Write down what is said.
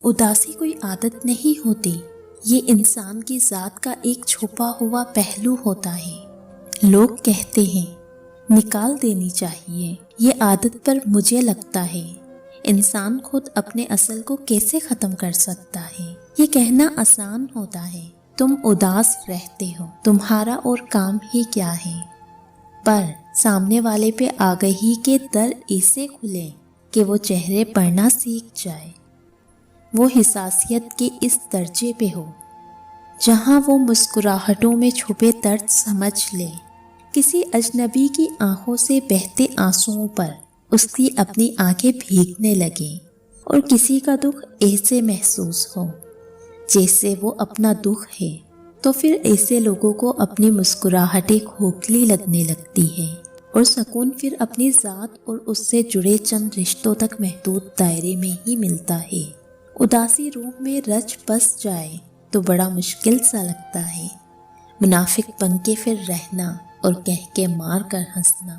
اداسی کوئی عادت نہیں ہوتی، یہ انسان کی ذات کا ایک چھپا ہوا پہلو ہوتا ہے۔ لوگ کہتے ہیں نکال دینی چاہیے، یہ عادت پر مجھے لگتا ہے انسان خود اپنے اصل کو کیسے ختم کر سکتا ہے؟ یہ کہنا آسان ہوتا ہے، تم اداس رہتے ہو، تمہارا اور کام ہی کیا ہے؟ پر سامنے والے پہ آگہی کے در ایسے کھلے کہ وہ چہرے پڑھنا سیکھ جائے، وہ حساسیت کے اس درجے پہ ہو جہاں وہ مسکراہٹوں میں چھپے درد سمجھ لے، کسی اجنبی کی آنکھوں سے بہتے آنسوؤں پر اس کی اپنی آنکھیں بھیگنے لگیں، اور کسی کا دکھ ایسے محسوس ہو جیسے وہ اپنا دکھ ہے، تو پھر ایسے لوگوں کو اپنی مسکراہٹیں کھوکھلی لگنے لگتی ہے، اور سکون پھر اپنی ذات اور اس سے جڑے چند رشتوں تک محدود دائرے میں ہی ملتا ہے۔ اداسی روح میں رچ بس جائے تو بڑا مشکل سا لگتا ہے، منافق بن کے پھر رہنا اور کہہ کے مار کر ہنسنا۔